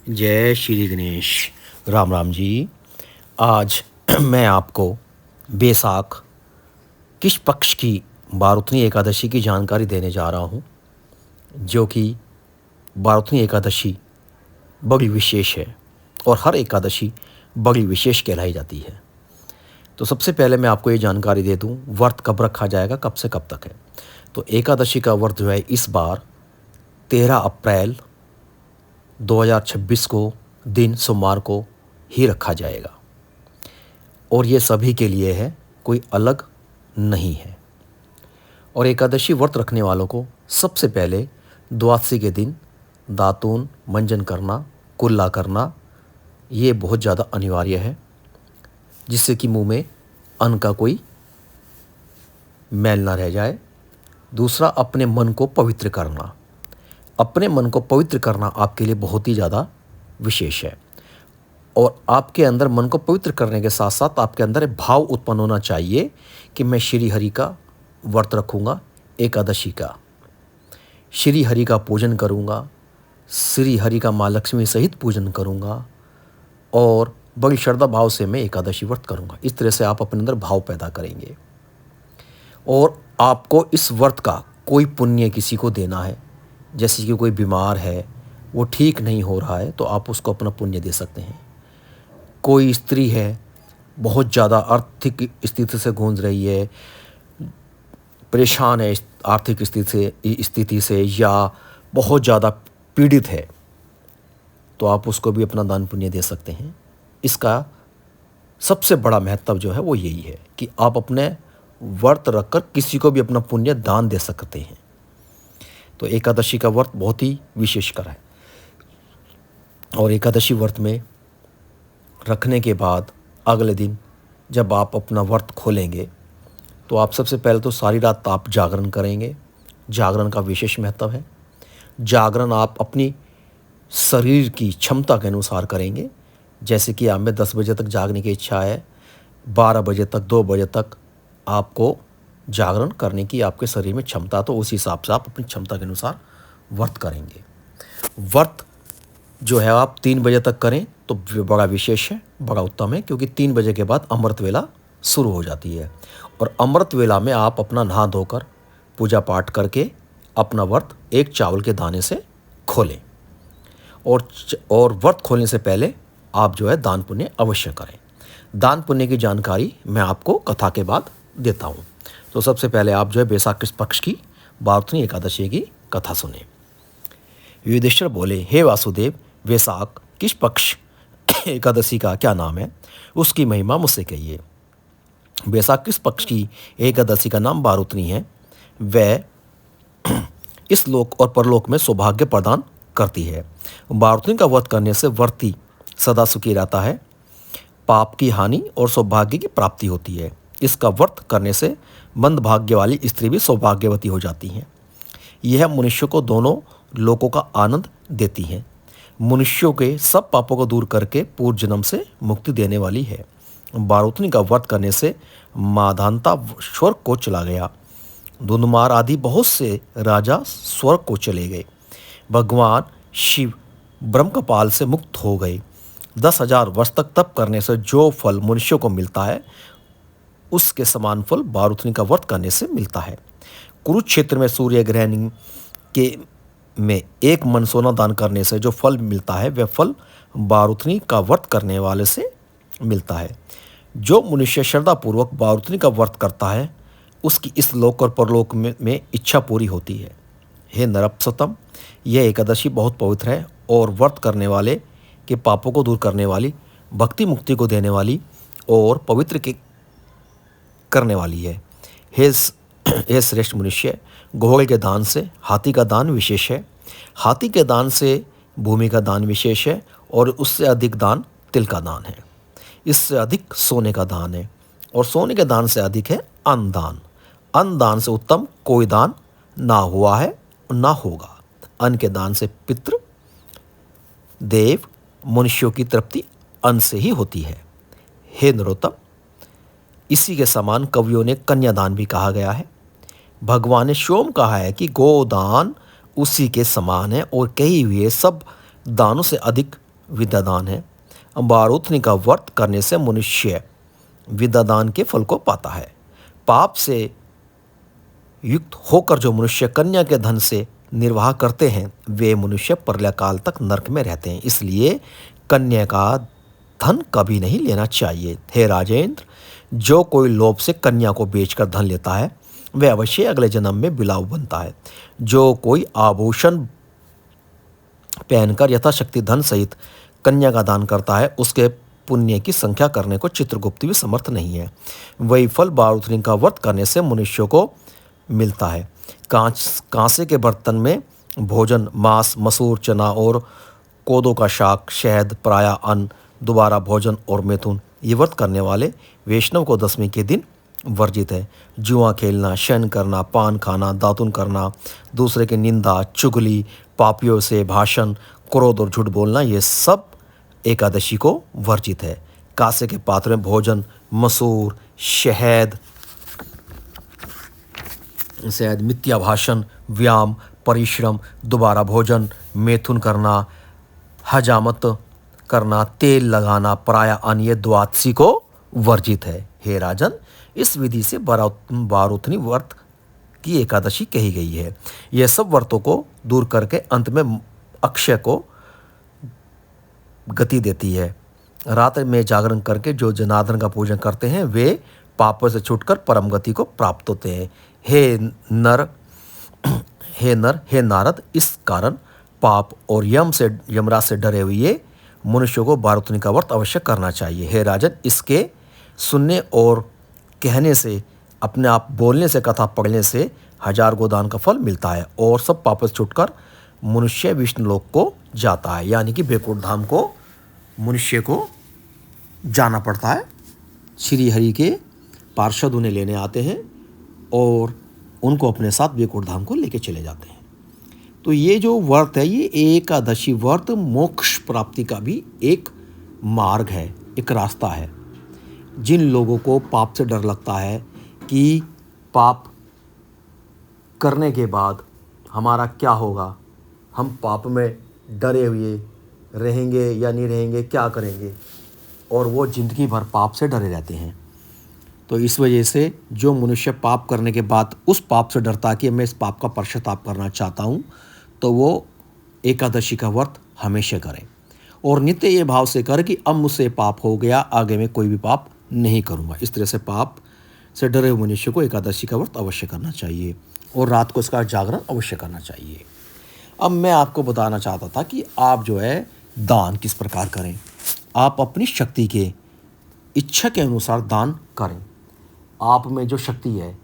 जय श्री गणेश। राम राम जी। आज मैं आपको बैसाख किस पक्ष की बारुतनी एकादशी की जानकारी देने जा रहा हूँ, जो कि बारुतनी एकादशी बड़ी विशेष है और हर एकादशी बड़ी विशेष कहलाई जाती है। तो सबसे पहले मैं आपको ये जानकारी दे दूँ व्रत कब रखा जाएगा, कब से कब तक है। तो एकादशी का व्रत जो है इस बार 13 अप्रैल 2026 को दिन सोमवार को ही रखा जाएगा और ये सभी के लिए है, कोई अलग नहीं है। और एकादशी व्रत रखने वालों को सबसे पहले द्वादशी के दिन दातून मंजन करना, कुल्ला करना, ये बहुत ज़्यादा अनिवार्य है, जिससे कि मुंह में अन्न का कोई मैल ना रह जाए। दूसरा, अपने मन को पवित्र करना। अपने मन को पवित्र करना आपके लिए बहुत ही ज़्यादा विशेष है और आपके अंदर मन को पवित्र करने के साथ साथ आपके अंदर एक भाव उत्पन्न होना चाहिए कि मैं श्री हरि का व्रत रखूँगा, एकादशी का श्री हरि का पूजन करूँगा, श्री हरि का माँ लक्ष्मी सहित पूजन करूँगा और बड़ी श्रद्धा भाव से मैं एकादशी व्रत करूँगा। इस तरह से आप अपने अंदर भाव पैदा करेंगे और आपको इस व्रत का कोई पुण्य किसी को देना है। जैसे कि कोई बीमार है, वो ठीक नहीं हो रहा है, तो आप उसको अपना पुण्य दे सकते हैं। कोई स्त्री है, बहुत ज़्यादा आर्थिक स्थिति से गूंज रही है, परेशान है आर्थिक स्थिति से या बहुत ज़्यादा पीड़ित है, तो आप उसको भी अपना दान पुण्य दे सकते हैं। इसका सबसे बड़ा महत्व जो है वो यही है कि आप अपने व्रत रखकर किसी को भी अपना पुण्य दान दे सकते हैं। तो एकादशी का व्रत बहुत ही विशेषकर है और एकादशी व्रत में रखने के बाद अगले दिन जब आप अपना व्रत खोलेंगे तो आप सबसे पहले तो सारी रात आप जागरण करेंगे। जागरण का विशेष महत्व है। जागरण आप अपनी शरीर की क्षमता के अनुसार करेंगे। जैसे कि आप में 10 बजे तक जागने की इच्छा है, 12 बजे तक, 2 बजे तक आपको जागरण करने की आपके शरीर में क्षमता, तो उस हिसाब से आप अपनी क्षमता के अनुसार व्रत करेंगे। व्रत जो है आप 3 बजे तक करें तो बड़ा विशेष है, बड़ा उत्तम है, क्योंकि 3 बजे के बाद अमृत वेला शुरू हो जाती है और अमृत वेला में आप अपना नहा धोकर पूजा पाठ करके अपना व्रत एक चावल के दाने से खोलें और व्रत खोलने से पहले आप जो है दान पुण्य अवश्य करें। दान पुण्य की जानकारी मैं आपको कथा के बाद देता हूँ। तो सबसे पहले आप जो है बैसाख किस पक्ष की बारुतनी एकादशी की कथा सुने। युधिष्ठिर बोले, हे वासुदेव, बैसाख किस पक्ष एकादशी का क्या नाम है, उसकी महिमा मुझसे कहिए। बैसाख किस पक्ष की एकादशी का नाम बारुतनी है। वह इस लोक और परलोक में सौभाग्य प्रदान करती है। बारुतनी का व्रत करने से व्रती सदा सुखी रहता है, पाप की हानि और सौभाग्य की प्राप्ति होती है। इसका व्रत करने से मंदभाग्य वाली स्त्री भी सौभाग्यवती हो जाती हैं। यह मनुष्य को दोनों लोकों का आनंद देती है। मनुष्यों के सब पापों को दूर करके पूर्व जन्म से मुक्ति देने वाली है। बारुतनी का व्रत करने से माधानता स्वर्ग को चला गया। धुंधमार आदि बहुत से राजा स्वर्ग को चले गए। भगवान शिव ब्रह्मकपाल से मुक्त हो गए। 10,000 वर्ष तक तप करने से जो फल मनुष्यों को मिलता है, उसके समान फल बारुतनी का व्रत करने से मिलता है। कुरुक्षेत्र में सूर्य ग्रहण के में 1 मन सोना दान करने से जो फल मिलता है, वह फल बारुतनी का व्रत करने वाले से मिलता है। जो मनुष्य श्रद्धापूर्वक बारुतनी का व्रत करता है, उसकी इस लोक और परलोक में इच्छा पूरी होती है। हे नरपसतम, यह एकादशी बहुत पवित्र है और व्रत करने वाले के पापों को दूर करने वाली, भक्ति मुक्ति को देने वाली और पवित्र के करने वाली है। हे श्रेष्ठ मनुष्य, घोड़े के दान से हाथी का दान विशेष है। हाथी के दान से भूमि का दान विशेष है और उससे अधिक दान तिल का दान है। इससे अधिक सोने का दान है और सोने के दान से अधिक है अन्न दान। अन्न दान से उत्तम कोई दान ना हुआ है और ना होगा। अन्न के दान से पितृ देव मनुष्यों की तृप्ति अन्न से ही होती है। हे नरोत्तम, इसी के समान कवियों ने कन्यादान भी कहा गया है। भगवान ने स्वयं कहा है कि गोदान उसी के समान है और कही हुए सब दानों से अधिक विद्यादान है। बारूथनी का व्रत करने से मनुष्य विद्यादान के फल को पाता है। पाप से युक्त होकर जो मनुष्य कन्या के धन से निर्वाह करते हैं वे मनुष्य प्रलयकाल तक नरक में रहते हैं। इसलिए कन्या का धन कभी नहीं लेना चाहिए। हे राजेंद्र, जो कोई लोभ से कन्या को बेचकर धन लेता है वह अवश्य अगले जन्म में बिलाव बनता है। जो कोई आभूषण पहनकर यथाशक्ति धन सहित कन्या का दान करता है उसके पुण्य की संख्या करने को चित्रगुप्त भी समर्थ नहीं है। वही फल बारूथनी का व्रत करने से मनुष्यों को मिलता है। कांसे के बर्तन में भोजन मांस, मसूर, चना और कोदो का शाक, शहद, पराया अन्न, दोबारा भोजन और मैथुन ये व्रत करने वाले वैष्णव को दशमी के दिन वर्जित है। जुआ खेलना, शयन करना, पान खाना, दातुन करना, दूसरे की निंदा, चुगली, पापियों से भाषण, क्रोध और झूठ बोलना ये सब एकादशी को वर्जित है। कांसे के पात्र में भोजन, मसूर, शहद, मिथ्या भाषण, व्यायाम, परिश्रम, दोबारा भोजन, मैथुन करना, हजामत करना, तेल लगाना, पराया अन्न ये द्वादशी को वर्जित है। हे राजन, इस विधि से बारूथनी व्रत की एकादशी कही गई है। यह सब व्रतों को दूर करके अंत में अक्षय को गति देती है। रात में जागरण करके जो जनार्दन का पूजन करते हैं वे पापों से छूटकर परम गति को प्राप्त होते हैं। हे नारद, इस कारण पाप और यमराज से डरे हुए मनुष्यों को बारूथनी का व्रत अवश्य करना चाहिए। हे राजन, इसके सुनने और कहने से, अपने आप बोलने से, कथा पढ़ने से 1000 गोदान का फल मिलता है और सब पापों से छूटकर मनुष्य विष्णु लोक को जाता है। यानी कि बैकुंठ धाम को मनुष्य को जाना पड़ता है। श्री हरि के पार्षद उन्हें लेने आते हैं और उनको अपने साथ बैकुंठ धाम को लेके चले जाते हैं। तो ये जो व्रत है ये एकादशी व्रत मोक्ष प्राप्ति का भी एक मार्ग है, एक रास्ता है। जिन लोगों को पाप से डर लगता है कि पाप करने के बाद हमारा क्या होगा, हम पाप में डरे हुए रहेंगे या नहीं रहेंगे, क्या करेंगे, और वो ज़िंदगी भर पाप से डरे रहते हैं। तो इस वजह से जो मनुष्य पाप करने के बाद उस पाप से डरता कि मैं इस पाप का पश्चाताप करना चाहता हूँ, तो वो एकादशी का व्रत हमेशा करें और नित्य ये भाव से करें कि अब मुझसे पाप हो गया, आगे मैं कोई भी पाप नहीं करूँगा। इस तरह से पाप से डरे हुए मनुष्य को एकादशी का व्रत अवश्य करना चाहिए और रात को इसका जागरण अवश्य करना चाहिए। अब मैं आपको बताना चाहता था कि आप जो है दान किस प्रकार करें। आप अपनी शक्ति के, इच्छा के अनुसार दान करें। आप में जो शक्ति है,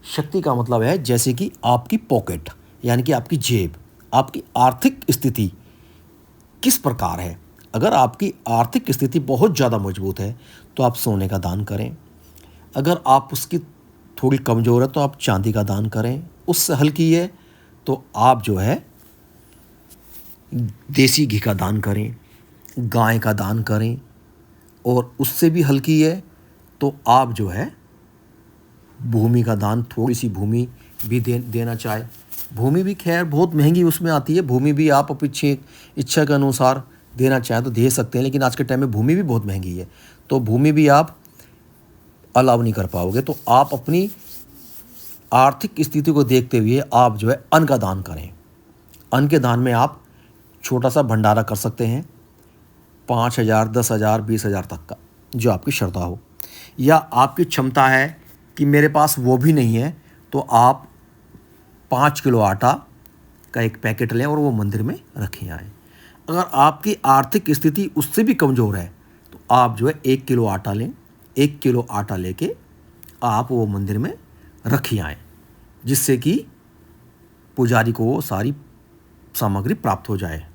शक्ति का मतलब है जैसे कि आपकी पॉकेट यानी कि आपकी जेब, आपकी आर्थिक स्थिति किस प्रकार है। अगर आपकी आर्थिक स्थिति बहुत ज़्यादा मजबूत है तो आप सोने का दान करें। अगर आप उसकी थोड़ी कमज़ोर है तो आप चांदी का दान करें। उससे हल्की है तो आप जो है देसी घी का दान करें, गाय का दान करें, और उससे भी हल्की है तो आप जो है भूमि का दान, थोड़ी सी भूमि भी देना चाहे। भूमि भी खैर बहुत महंगी उसमें आती है, भूमि भी आप अपनी इच्छा के अनुसार देना चाहें तो दे सकते हैं, लेकिन आज के टाइम में भूमि भी बहुत महंगी है तो भूमि भी आप अलाउ नहीं कर पाओगे। तो आप अपनी आर्थिक स्थिति को देखते हुए आप जो है अन्न का दान करें। अन्न के दान में आप छोटा सा भंडारा कर सकते हैं, 5000, 10,000, 20,000 तक का, जो आपकी श्रद्धा हो। या आपकी क्षमता है कि मेरे पास वो भी नहीं है तो आप 5 किलो आटा का एक पैकेट लें और वो मंदिर में रखें आएँ। अगर आपकी आर्थिक स्थिति उससे भी कमज़ोर है तो आप जो है 1 किलो आटा लें। 1 किलो आटा लेके आप वो मंदिर में रखी आएँ, जिससे कि पुजारी को वो सारी सामग्री प्राप्त हो जाए।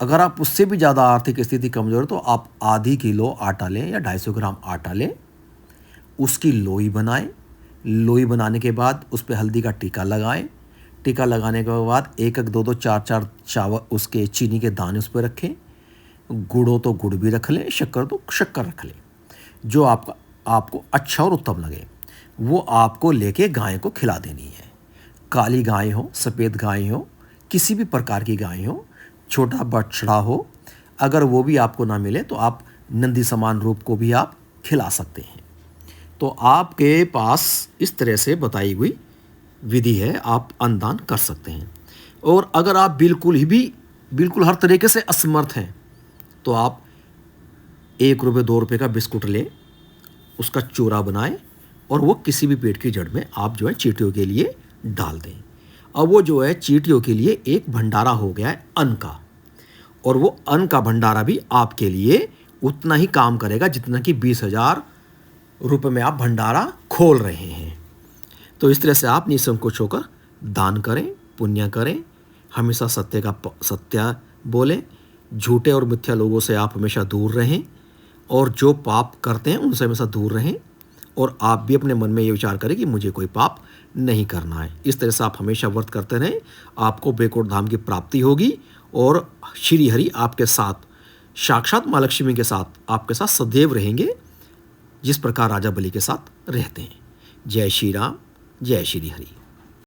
अगर आप उससे भी ज़्यादा आर्थिक स्थिति कमज़ोर है तो आप आधी किलो आटा लें या 250 ग्राम आटा लें, उसकी लोई बनाएं। लोई बनाने के बाद उस पर हल्दी का टीका लगाएं। टीका लगाने के बाद 1-1, 2-2, 4-4 चावल उसके चीनी के दाने उस पर रखें। गुड़ हो तो गुड़ भी रख लें, शक्कर तो शक्कर रख लें, जो आपको अच्छा और उत्तम लगे वो आपको लेके गाय को खिला देनी है। काली गाय हो, सफ़ेद गाय हो, किसी भी प्रकार की गाय हो, छोटा बछड़ा हो, अगर वो भी आपको ना मिले तो आप नंदी समान रूप को भी आप खिला सकते हैं। तो आपके पास इस तरह से बताई हुई विधि है, आप अन्नदान कर सकते हैं। और अगर आप बिल्कुल हर तरीके से असमर्थ हैं तो आप 1 रुपये 2 रुपये का बिस्कुट लें, उसका चूरा बनाएं और वो किसी भी पेट की जड़ में आप जो है चींटियों के लिए डाल दें। अब वो जो है चींटियों के लिए एक भंडारा हो गया है अन्न का, और वो अन्न का भंडारा भी आपके लिए उतना ही काम करेगा जितना कि 20,000 रुपये में आप भंडारा खोल रहे हैं। तो इस तरह से आप निसंकोच होकर दान करें, पुण्य करें, हमेशा सत्य बोलें, झूठे और मिथ्या लोगों से आप हमेशा दूर रहें, और जो पाप करते हैं उनसे हमेशा दूर रहें। और आप भी अपने मन में ये विचार करें कि मुझे कोई पाप नहीं करना है। इस तरह से आप हमेशा व्रत करते रहें, आपको बैकुंठ धाम की प्राप्ति होगी और श्री हरि आपके साथ, साक्षात माँ लक्ष्मी के साथ आपके साथ सदैव रहेंगे, जिस प्रकार राजा बलि के साथ रहते हैं। जय श्री राम, जय श्री हरि।